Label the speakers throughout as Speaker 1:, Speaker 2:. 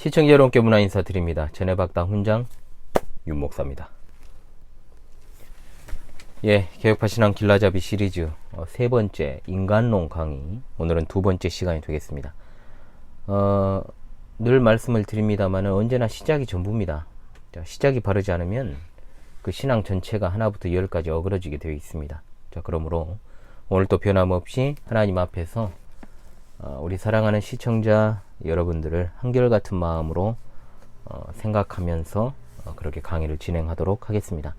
Speaker 1: 시청자 여러분께 문화 인사드립니다. 전해박당 훈장 윤목사입니다. 개혁파 신앙 길라잡이 시리즈 세 번째 인간론 강의, 오늘은 두 번째 시간이 되겠습니다. 늘 말씀을 드립니다만 언제나 시작이 전부입니다. 시작이 바르지 않으면 그 신앙 전체가 하나부터 열까지 어그러지게 되어 있습니다. 그러므로 오늘 또 변함없이 하나님 앞에서 우리 사랑하는 시청자 여러분들을 한결같은 마음으로 생각하면서 그렇게 강의를 진행하도록 하겠습니다.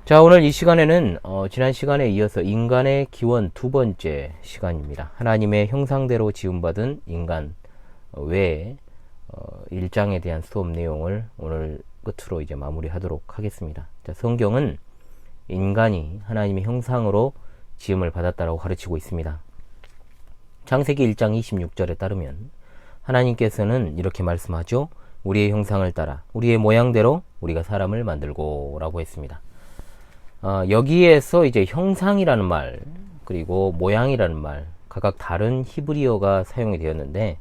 Speaker 1: 자, 오늘 이 시간에는 지난 시간에 이어서 인간의 기원 두 번째 시간입니다. 하나님의 형상대로 지음받은 인간 외에 1장에 대한 수업 내용을 오늘 끝으로 이제 마무리하도록 하겠습니다. 자, 성경은 인간이 하나님의 형상으로 지음을 받았다라고 가르치고 있습니다. 창세기 1장 26절에 따르면 하나님께서는 이렇게 말씀하죠. 우리의 형상을 따라 우리의 모양대로 우리가 사람을 만들고 라고 했습니다. 여기에서 이제 형상이라는 말 그리고 모양이라는 말 각각 다른 히브리어가 사용이 되었는데,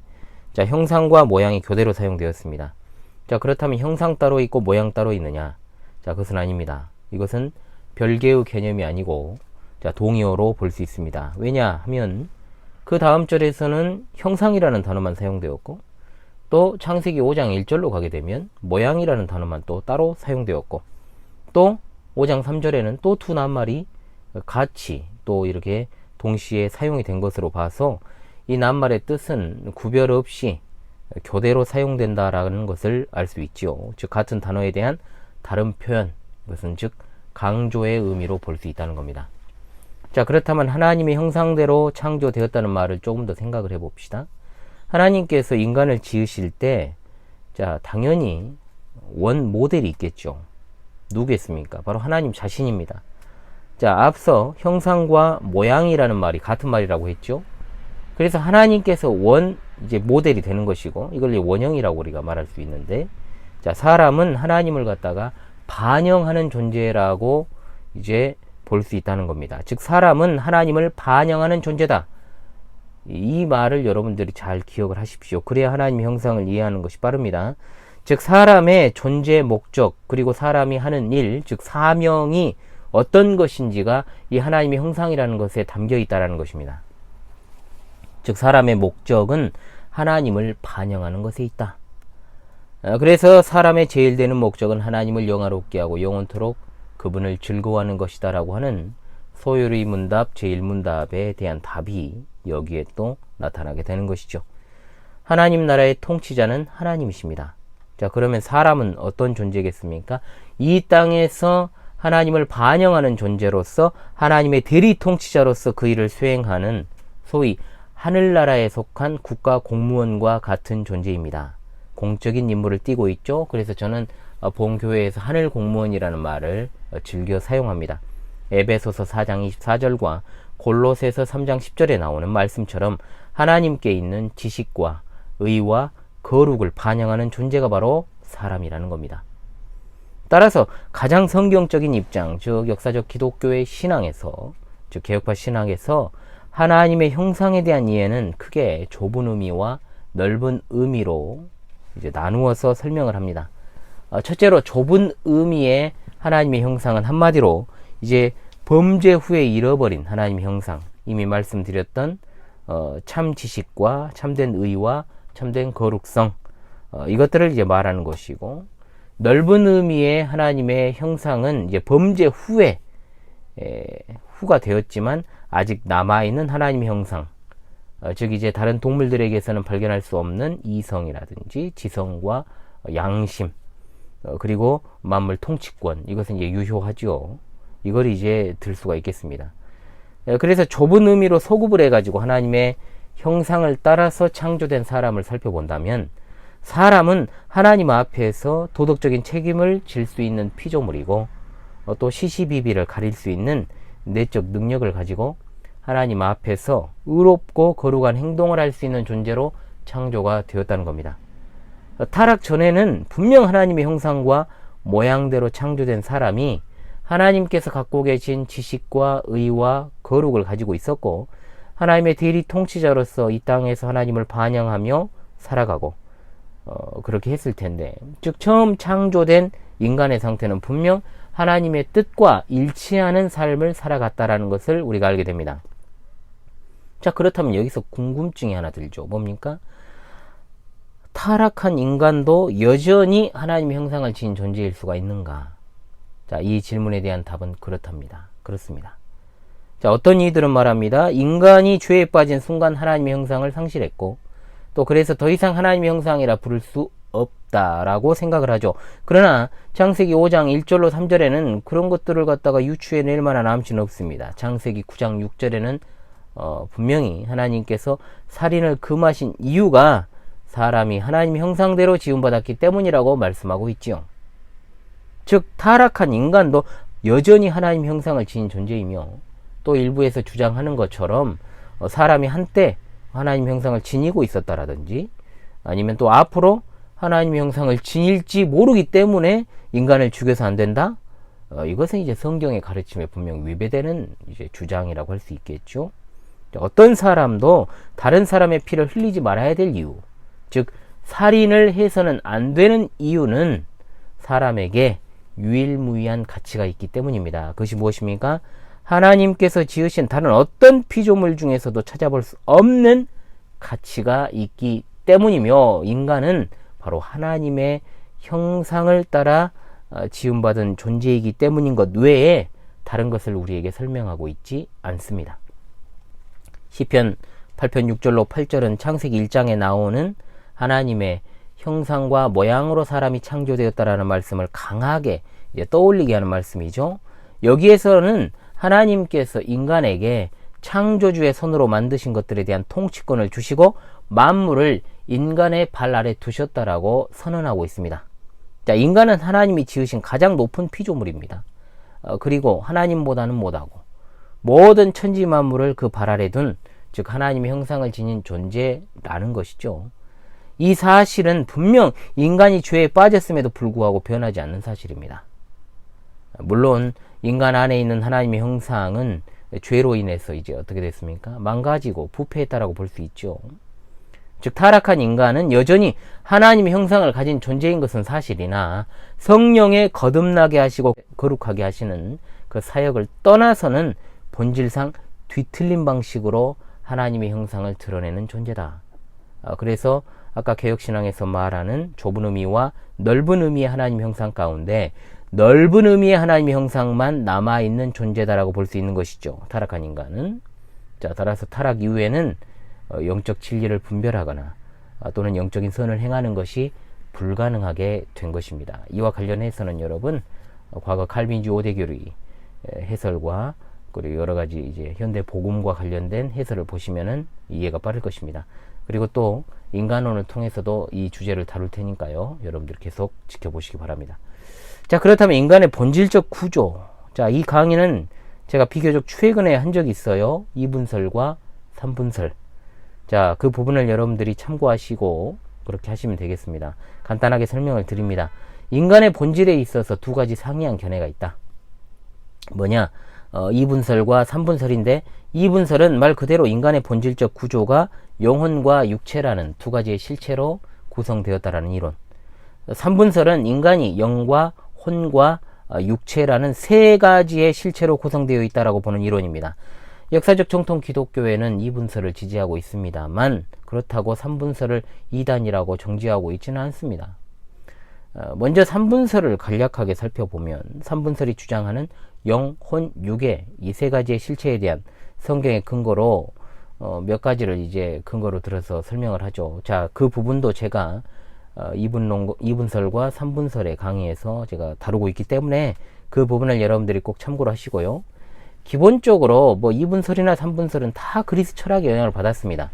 Speaker 1: 자, 형상과 모양이 교대로 사용되었습니다. 자, 그렇다면 형상 따로 있고 모양 따로 있느냐? 자, 그것은 아닙니다. 이것은 별개의 개념이 아니고 자, 동의어로 볼 수 있습니다. 왜냐하면 그 다음 절에서는 형상이라는 단어만 사용되었고, 또 창세기 5장 1절로 가게 되면 모양이라는 단어만 또 따로 사용되었고, 또 5장 3절에는 또 두 낱말이 같이 또 이렇게 동시에 사용이 된 것으로 봐서 이 낱말의 뜻은 구별 없이 교대로 사용된다라는 것을 알 수 있죠. 즉 같은 단어에 대한 다른 표현, 이것은 즉 강조의 의미로 볼 수 있다는 겁니다. 자, 그렇다면 하나님의 형상대로 창조되었다는 말을 조금 더 생각을 해봅시다. 하나님께서 인간을 지으실 때, 자, 당연히 원 모델이 있겠죠. 누구겠습니까? 바로 하나님 자신입니다. 자, 앞서 형상과 모양이라는 말이 같은 말이라고 했죠. 그래서 하나님께서 이제 모델이 되는 것이고, 이걸 원형이라고 우리가 말할 수 있는데, 자, 사람은 하나님을 갖다가 반영하는 존재라고 이제 볼 수 있다는 겁니다. 즉 사람은 하나님을 반영하는 존재다. 이 말을 여러분들이 잘 기억을 하십시오. 그래야 하나님의 형상을 이해하는 것이 빠릅니다. 즉 사람의 존재 목적 그리고 사람이 하는 일, 즉 사명이 어떤 것인지가 이 하나님의 형상이라는 것에 담겨 있다는 것입니다. 즉 사람의 목적은 하나님을 반영하는 것에 있다. 그래서 사람의 제일 되는 목적은 하나님을 영화롭게 하고 영원토록 그분을 즐거워하는 것이다 라고 하는 소요리 문답 제1문답에 대한 답이 여기에 또 나타나게 되는 것이죠. 하나님 나라의 통치자는 하나님이십니다. 자, 그러면 사람은 어떤 존재겠습니까? 이 땅에서 하나님을 반영하는 존재로서 하나님의 대리 통치자로서 그 일을 수행하는 소위 하늘나라에 속한 국가 공무원과 같은 존재입니다. 공적인 임무를 띠고 있죠. 그래서 저는 본교회에서 하늘 공무원이라는 말을 즐겨 사용합니다. 에베소서 4장 24절과 골로새서 3장 10절에 나오는 말씀처럼 하나님께 있는 지식과 의와 거룩을 반영하는 존재가 바로 사람이라는 겁니다. 따라서 가장 성경적인 입장, 즉 역사적 기독교의 신앙에서, 즉 개혁파 신앙에서 하나님의 형상에 대한 이해는 크게 좁은 의미와 넓은 의미로 이제 나누어서 설명을 합니다. 첫째로 좁은 의미의 하나님의 형상은 한마디로 이제 범죄 후에 잃어버린 하나님의 형상, 이미 말씀드렸던 참 지식과 참된 의와 참된 거룩성, 이것들을 이제 말하는 것이고, 넓은 의미의 하나님의 형상은 이제 범죄 후에 후가 되었지만 아직 남아있는 하나님의 형상, 즉 이제 다른 동물들에게서는 발견할 수 없는 이성이라든지 지성과 양심, 그리고 만물 통치권, 이것은 이제 유효하죠. 이걸 이제 들 수가 있겠습니다. 그래서 좁은 의미로 소급을 해가지고 하나님의 형상을 따라서 창조된 사람을 살펴본다면, 사람은 하나님 앞에서 도덕적인 책임을 질 수 있는 피조물이고, 또 시시비비를 가릴 수 있는 내적 능력을 가지고 하나님 앞에서 의롭고 거룩한 행동을 할 수 있는 존재로 창조가 되었다는 겁니다. 타락 전에는 분명 하나님의 형상과 모양대로 창조된 사람이 하나님께서 갖고 계신 지식과 의와 거룩을 가지고 있었고, 하나님의 대리 통치자로서 이 땅에서 하나님을 반영하며 살아가고, 그렇게 했을 텐데, 즉 처음 창조된 인간의 상태는 분명 하나님의 뜻과 일치하는 삶을 살아갔다라는 것을 우리가 알게 됩니다. 자, 그렇다면 여기서 궁금증이 하나 들죠. 뭡니까? 타락한 인간도 여전히 하나님의 형상을 지닌 존재일 수가 있는가? 자, 이 질문에 대한 답은 그렇답니다. 그렇습니다. 자, 어떤 이들은 말합니다. 인간이 죄에 빠진 순간 하나님의 형상을 상실했고, 또 그래서 더 이상 하나님의 형상이라 부를 수 없다라고 생각을 하죠. 그러나 창세기 5장 1절로 3절에는 그런 것들을 갖다가 유추해낼 만한 암시는 없습니다. 창세기 9장 6절에는 분명히 하나님께서 살인을 금하신 이유가 사람이 하나님의 형상대로 지음받았기 때문이라고 말씀하고 있지요. 즉 타락한 인간도 여전히 하나님의 형상을 지닌 존재이며, 또 일부에서 주장하는 것처럼 사람이 한때 하나님 형상을 지니고 있었다라든지, 아니면 또 앞으로 하나님의 형상을 지닐지 모르기 때문에 인간을 죽여서 안 된다? 이것은 이제 성경의 가르침에 분명 위배되는 이제 주장이라고 할 수 있겠죠. 어떤 사람도 다른 사람의 피를 흘리지 말아야 될 이유, 즉 살인을 해서는 안 되는 이유는 사람에게 유일무이한 가치가 있기 때문입니다. 그것이 무엇입니까? 하나님께서 지으신 다른 어떤 피조물 중에서도 찾아볼 수 없는 가치가 있기 때문이며, 인간은 바로 하나님의 형상을 따라 지음받은 존재이기 때문인 것 외에 다른 것을 우리에게 설명하고 있지 않습니다. 시편 8편 6절로 8절은 창세기 1장에 나오는 하나님의 형상과 모양으로 사람이 창조되었다라는 말씀을 강하게 이제 떠올리게 하는 말씀이죠. 여기에서는 하나님께서 인간에게 창조주의 손으로 만드신 것들에 대한 통치권을 주시고 만물을 인간의 발 아래 두셨다라고 선언하고 있습니다. 자, 인간은 하나님이 지으신 가장 높은 피조물입니다. 그리고 하나님보다는 못하고 모든 천지 만물을 그 발 아래 둔, 즉 하나님의 형상을 지닌 존재라는 것이죠. 이 사실은 분명 인간이 죄에 빠졌음에도 불구하고 변하지 않는 사실입니다. 물론 인간 안에 있는 하나님의 형상은 죄로 인해서 이제 어떻게 됐습니까? 망가지고 부패했다라고 볼 수 있죠. 즉 타락한 인간은 여전히 하나님의 형상을 가진 존재인 것은 사실이나, 성령에 거듭나게 하시고 거룩하게 하시는 그 사역을 떠나서는 본질상 뒤틀린 방식으로 하나님의 형상을 드러내는 존재다. 그래서 아까 개혁신앙에서 말하는 좁은 의미와 넓은 의미의 하나님의 형상 가운데 넓은 의미의 하나님의 형상만 남아있는 존재다라고 볼 수 있는 것이죠. 타락한 인간은. 자, 따라서 타락 이후에는 영적 진리를 분별하거나 또는 영적인 선을 행하는 것이 불가능하게 된 것입니다. 이와 관련해서는 여러분 과거 칼빈주의 5대 교리 해설과 그리고 여러 가지 이제 현대 복음과 관련된 해설을 보시면은 이해가 빠를 것입니다. 그리고 또 인간론을 통해서도 이 주제를 다룰 테니까요. 여러분들 계속 지켜보시기 바랍니다. 자, 그렇다면 인간의 본질적 구조. 자, 이 강의는 제가 비교적 최근에 한 적이 있어요. 2분설과 3분설. 자, 그 부분을 여러분들이 참고하시고 그렇게 하시면 되겠습니다. 간단하게 설명을 드립니다. 인간의 본질에 있어서 두 가지 상이한 견해가 있다. 뭐냐? 2분설과 3분설인데 2분설은 말 그대로 인간의 본질적 구조가 영혼과 육체라는 두 가지의 실체로 구성되었다라는 이론. 3분설은 인간이 영과 혼과 육체라는 세 가지의 실체로 구성되어 있다라고 보는 이론입니다. 역사적 정통 기독교회는 2분설을 지지하고 있습니다만 그렇다고 3분설을 이단이라고 정지하고 있지는 않습니다. 먼저 3분설을 간략하게 살펴보면 3분설이 주장하는 영, 혼, 육의 이 세 가지의 실체에 대한 성경의 근거로 몇 가지를 이제 근거로 들어서 설명을 하죠. 자, 그 부분도 제가 2분설과 3분설의 강의에서 제가 다루고 있기 때문에 그 부분을 여러분들이 꼭 참고로 하시고요. 기본적으로 뭐 2분설이나 3분설은 다 그리스 철학의 영향을 받았습니다.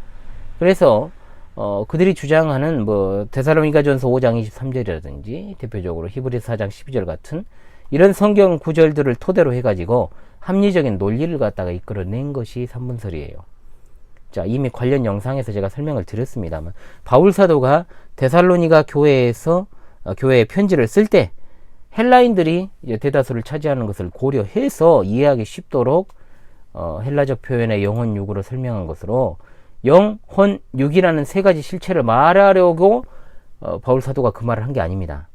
Speaker 1: 그래서 그들이 주장하는 뭐 데살로니가전서 5장 23절이라든지 대표적으로 히브리서 4장 12절 같은 이런 성경 구절들을 토대로 해가지고 합리적인 논리를 갖다가 이끌어낸 것이 3분설이에요. 자, 이미 관련 영상에서 제가 설명을 드렸습니다만 바울 사도가 데살로니가 교회에서 교회에 편지를 쓸 때 헬라인들이 이제 대다수를 차지하는 것을 고려해서 이해하기 쉽도록 헬라적 표현의 영혼 육으로 설명한 것으로 영, 혼, 육이라는 세 가지 실체를 말하려고 바울 사도가 그 말을 한 게 아닙니다.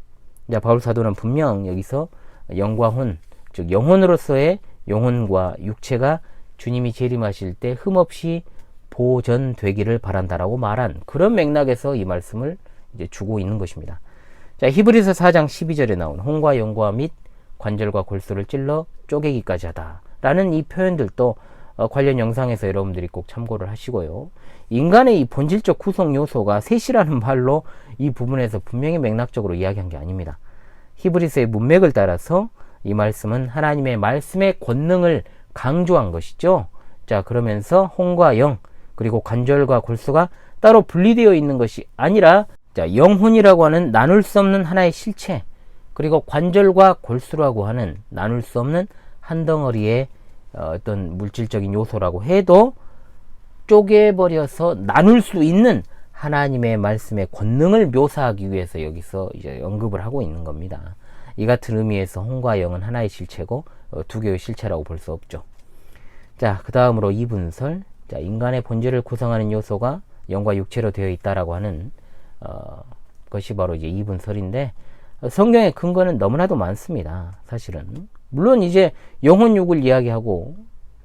Speaker 1: 자, 바울 사도는 분명 여기서 영과 혼, 즉 영혼으로서의 영혼과 육체가 주님이 재림하실 때 흠없이 보존되기를 바란다라고 말한 그런 맥락에서 이 말씀을 이제 주고 있는 것입니다. 자, 히브리서 4장 12절에 나온 혼과 영과 및 관절과 골수를 찔러 쪼개기까지 하다 라는 이 표현들도 관련 영상에서 여러분들이 꼭 참고를 하시고요. 인간의 이 본질적 구성 요소가 셋이라는 말로 이 부분에서 분명히 맥락적으로 이야기한 게 아닙니다. 히브리서의 문맥을 따라서 이 말씀은 하나님의 말씀의 권능을 강조한 것이죠. 자, 그러면서 혼과 영 그리고 관절과 골수가 따로 분리되어 있는 것이 아니라, 자, 영혼이라고 하는 나눌 수 없는 하나의 실체, 그리고 관절과 골수라고 하는 나눌 수 없는 한 덩어리의 어떤 물질적인 요소라고 해도 쪼개버려서 나눌 수 있는 하나님의 말씀의 권능을 묘사하기 위해서 여기서 이제 언급을 하고 있는 겁니다. 이 같은 의미에서 혼과 영은 하나의 실체고 두 개의 실체라고 볼 수 없죠. 자, 그 다음으로 이분설. 자, 인간의 본질을 구성하는 요소가 영과 육체로 되어 있다라고 하는 것이 바로 이제 이분설인데, 성경의 근거는 너무나도 많습니다. 사실은 물론 이제 영혼 육을 이야기하고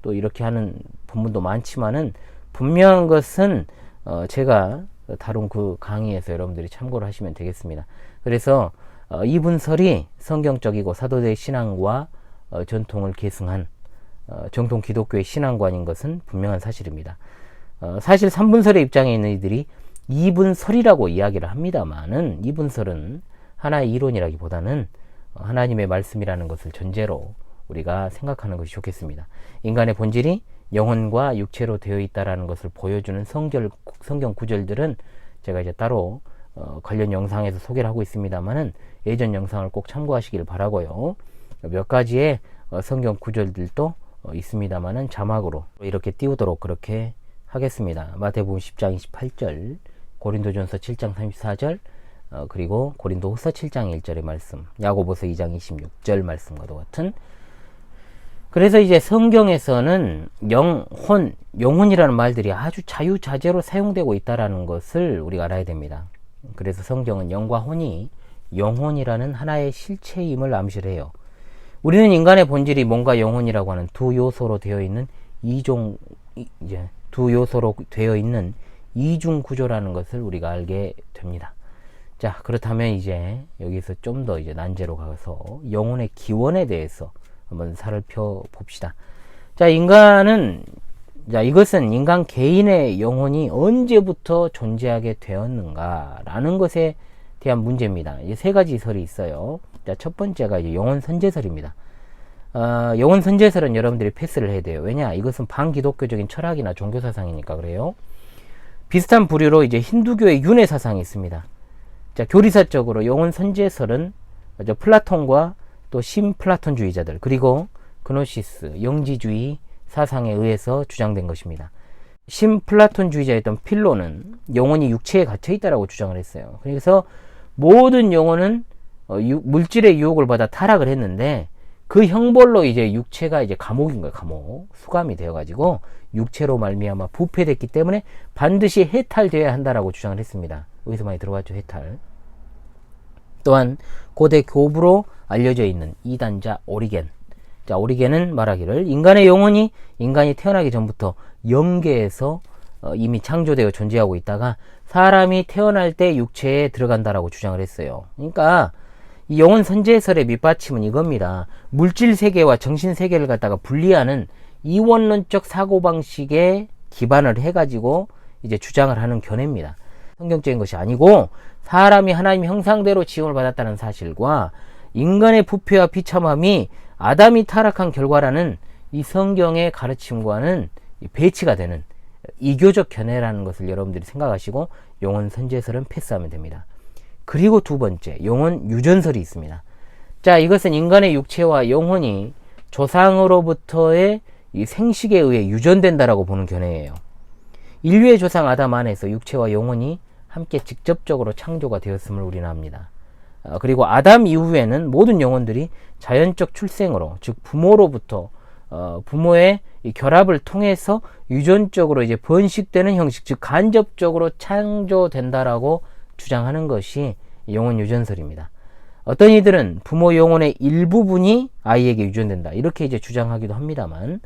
Speaker 1: 또 이렇게 하는 본문도 많지만은 분명한 것은 제가 다룬 그 강의에서 여러분들이 참고를 하시면 되겠습니다. 그래서 이분설이 성경적이고 사도들의 신앙과 전통을 계승한 정통 기독교의 신앙관인 것은 분명한 사실입니다. 사실 3분설의 입장에 있는 이들이 이분설이라고 이야기를 합니다만은, 이분설은 하나의 이론이라기보다는 하나님의 말씀이라는 것을 전제로 우리가 생각하는 것이 좋겠습니다. 인간의 본질이 영혼과 육체로 되어 있다라는 것을 보여주는 성경 구절들은 제가 이제 따로 관련 영상에서 소개를 하고 있습니다만은 예전 영상을 꼭 참고하시길 바라고요. 몇 가지의 성경 구절들도 있습니다만은 자막으로 이렇게 띄우도록 그렇게 하겠습니다. 마태복음 10장 28절, 고린도전서 7장 34절, 그리고 고린도후서 7장 1절의 말씀, 야고보서 2장 26절 말씀과도 같은. 그래서 이제 성경에서는 영혼이라는 말들이 아주 자유자재로 사용되고 있다는 것을 우리가 알아야 됩니다. 그래서 성경은 영과 혼이 영혼이라는 하나의 실체임을 암시를 해요. 우리는 인간의 본질이 몸과 영혼이라고 하는 두 요소로 되어 있는 이중 구조라는 것을 우리가 알게 됩니다. 자, 그렇다면 이제 여기서 좀 더 이제 난제로 가서 영혼의 기원에 대해서 한번 살펴 봅시다. 자, 이것은 인간 개인의 영혼이 언제부터 존재하게 되었는가라는 것에 대한 문제입니다. 이제 세 가지 설이 있어요. 자, 첫 번째가 이제 영혼 선제설입니다. 영혼 선제설은 여러분들이 패스를 해야 돼요. 왜냐? 이것은 반기독교적인 철학이나 종교 사상이니까 그래요. 비슷한 부류로 이제 힌두교의 윤회 사상이 있습니다. 자, 교리사적으로 영혼 선제설은 플라톤과 또 신플라톤주의자들, 그리고 그노시스, 영지주의 사상에 의해서 주장된 것입니다. 신플라톤주의자였던 필로는 영혼이 육체에 갇혀 있다라고 주장을 했어요. 그래서 모든 영혼은 물질의 유혹을 받아 타락을 했는데 그 형벌로 이제 육체가 이제 감옥인 거예요. 감옥. 수감이 되어가지고 육체로 말미암아 부패됐기 때문에 반드시 해탈되어야 한다라고 주장을 했습니다. 어디서 많이 들어봤죠? 해탈. 또한 고대 교부로 알려져 있는 이단자 오리겐. 자, 오리겐은 말하기를 인간의 영혼이 인간이 태어나기 전부터 영계에서 이미 창조되어 존재하고 있다가 사람이 태어날 때 육체에 들어간다라고 주장을 했어요. 그러니까 이 영혼 선제설의 밑받침은 이겁니다. 물질 세계와 정신 세계를 갖다가 분리하는 이원론적 사고방식에 기반을 해가지고 이제 주장을 하는 견해입니다. 성경적인 것이 아니고 사람이 하나님 형상대로 지음을 받았다는 사실과 인간의 부패와 비참함이 아담이 타락한 결과라는 이 성경의 가르침과는 배치가 되는 이교적 견해라는 것을 여러분들이 생각하시고 영혼 선제설은 패스하면 됩니다. 그리고 두 번째, 영혼 유전설이 있습니다. 자, 이것은 인간의 육체와 영혼이 조상으로부터의 이 생식에 의해 유전된다라고 보는 견해예요. 인류의 조상 아담 안에서 육체와 영혼이 함께 직접적으로 창조가 되었음을 우리는 압니다. 그리고 아담 이후에는 모든 영혼들이 자연적 출생으로, 즉 부모로부터 부모의 이 결합을 통해서 유전적으로 이제 번식되는 형식, 즉 간접적으로 창조된다라고 주장하는 것이 영혼 유전설입니다. 어떤 이들은 부모 영혼의 일부분이 아이에게 유전된다 이렇게 이제 주장하기도 합니다만,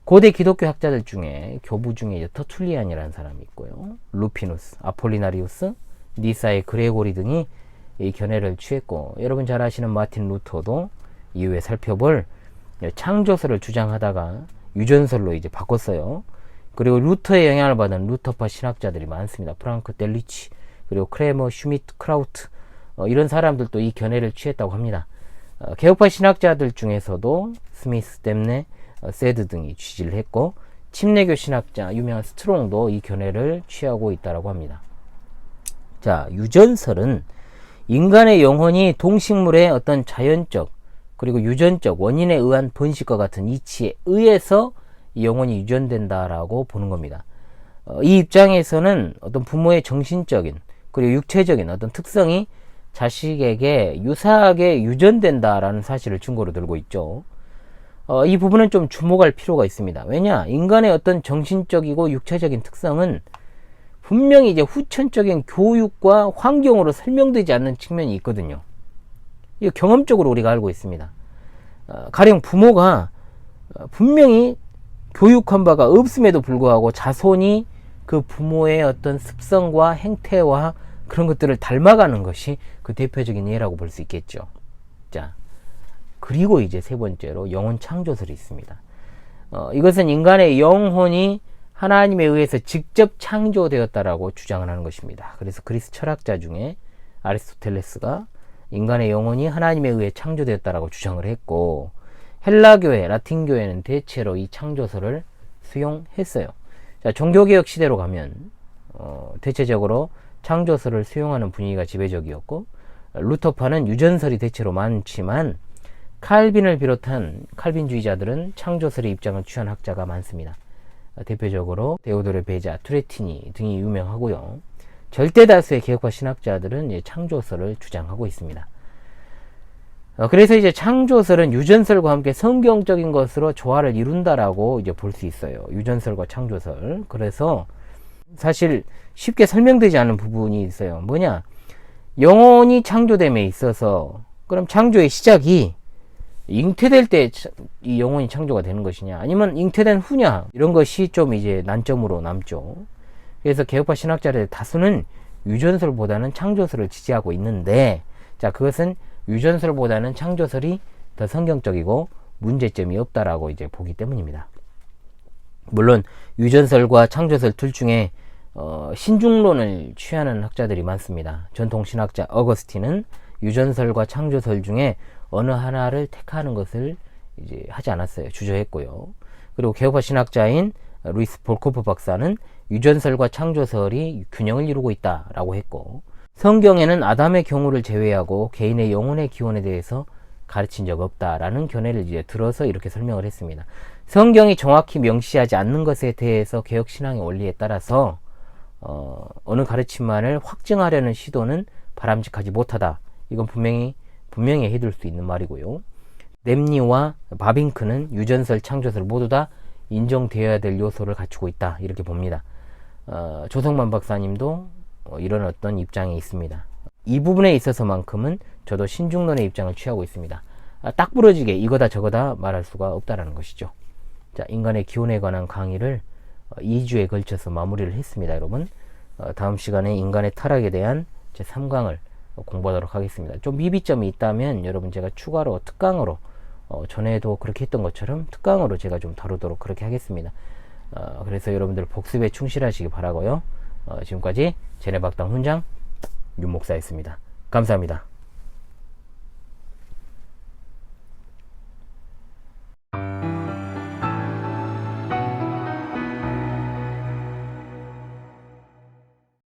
Speaker 1: 고대 기독교 학자들 중에 교부 중에 터툴리안이라는 사람이 있고요, 루피누스, 아폴리나리우스, 니사의 그레고리 등이 이 견해를 취했고, 여러분 잘 아시는 마틴 루터도 이후에 살펴볼 창조설을 주장하다가 유전설로 이제 바꿨어요. 그리고 루터의 영향을 받은 루터파 신학자들이 많습니다. 프랑크 델리치, 그리고 크레머, 슈미트, 크라우트, 이런 사람들도 이 견해를 취했다고 합니다. 개혁파 신학자들 중에서도 스미스, 댐네, 세드 등이 지지를 했고, 침례교 신학자 유명한 스트롱도 이 견해를 취하고 있다고 합니다. 자, 유전설은 인간의 영혼이 동식물의 어떤 자연적 그리고 유전적 원인에 의한 번식과 같은 이치에 의해서 이 영혼이 유전된다라고 보는 겁니다. 이 입장에서는 어떤 부모의 정신적인 그리고 육체적인 어떤 특성이 자식에게 유사하게 유전된다라는 사실을 증거로 들고 있죠. 이 부분은 좀 주목할 필요가 있습니다. 왜냐? 인간의 어떤 정신적이고 육체적인 특성은 분명히 이제 후천적인 교육과 환경으로 설명되지 않는 측면이 있거든요. 이거 경험적으로 우리가 알고 있습니다. 가령 부모가 분명히 교육한 바가 없음에도 불구하고 자손이 그 부모의 어떤 습성과 행태와 그런 것들을 닮아가는 것이 그 대표적인 예라고 볼 수 있겠죠. 자, 그리고 이제 세 번째로 영혼 창조설이 있습니다. 이것은 인간의 영혼이 하나님에 의해서 직접 창조되었다라고 주장을 하는 것입니다. 그래서 그리스 철학자 중에 아리스토텔레스가 인간의 영혼이 하나님에 의해 창조되었다라고 주장을 했고, 헬라교회, 라틴교회는 대체로 이 창조설을 수용했어요. 자, 종교개혁 시대로 가면 대체적으로 창조설을 수용하는 분위기가 지배적이었고, 루터파는 유전설이 대체로 많지만 칼빈을 비롯한 칼빈주의자들은 창조설의 입장을 취한 학자가 많습니다. 대표적으로 데오도르 베자, 투레티니 등이 유명하고요. 절대 다수의 개혁파 신학자들은 창조설을 주장하고 있습니다. 그래서 이제 창조설은 유전설과 함께 성경적인 것으로 조화를 이룬다라고 이제 볼 수 있어요. 유전설과 창조설. 그래서 사실 쉽게 설명되지 않은 부분이 있어요. 뭐냐? 영혼이 창조됨에 있어서 그럼 창조의 시작이 잉태될 때 이 영혼이 창조가 되는 것이냐, 아니면 잉태된 후냐, 이런 것이 좀 이제 난점으로 남죠. 그래서 개혁파 신학자들의 다수는 유전설보다는 창조설을 지지하고 있는데, 자, 그것은 유전설보다는 창조설이 더 성경적이고 문제점이 없다라고 이제 보기 때문입니다. 물론 유전설과 창조설 둘 중에 신중론을 취하는 학자들이 많습니다. 전통 신학자 어거스틴은 유전설과 창조설 중에 어느 하나를 택하는 것을 이제 하지 않았어요. 주저했고요. 그리고 개혁파 신학자인 루이스 볼코프 박사는 유전설과 창조설이 균형을 이루고 있다라고 했고, 성경에는 아담의 경우를 제외하고 개인의 영혼의 기원에 대해서 가르친 적 없다라는 견해를 이제 들어서 이렇게 설명을 했습니다. 성경이 정확히 명시하지 않는 것에 대해서 개혁신앙의 원리에 따라서 어느 가르침만을 확증하려는 시도는 바람직하지 못하다. 이건 분명히 해둘 수 있는 말이고요. 냄니와 바빙크는 유전설, 창조설 모두 다 인정되어야 될 요소를 갖추고 있다, 이렇게 봅니다. 조성만 박사님도 이런 어떤 입장이 있습니다. 이 부분에 있어서만큼은 저도 신중론의 입장을 취하고 있습니다. 딱 부러지게 이거다 저거다 말할 수가 없다라는 것이죠. 자, 인간의 기원에 관한 강의를 2주에 걸쳐서 마무리를 했습니다. 여러분, 다음 시간에 인간의 타락에 대한 제 3강을 공부하도록 하겠습니다. 좀 미비점이 있다면 여러분 제가 추가로 특강으로 전에도 그렇게 했던 것처럼 특강으로 제가 좀 다루도록 그렇게 하겠습니다. 그래서 여러분들 복습에 충실하시기 바라고요. 지금까지 제네박당 훈장 윤목사였습니다. 감사합니다.